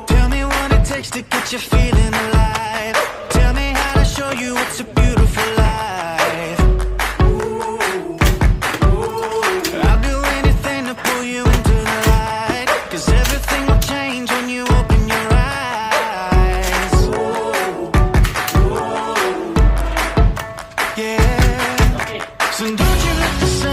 Tell me what it takes to get you feeling alive. Tell me how to show you it's a beautiful life. I'll do anything to pull you into the light, 'cause everything will change when you open your eyes. Yeah. So don't you let the sun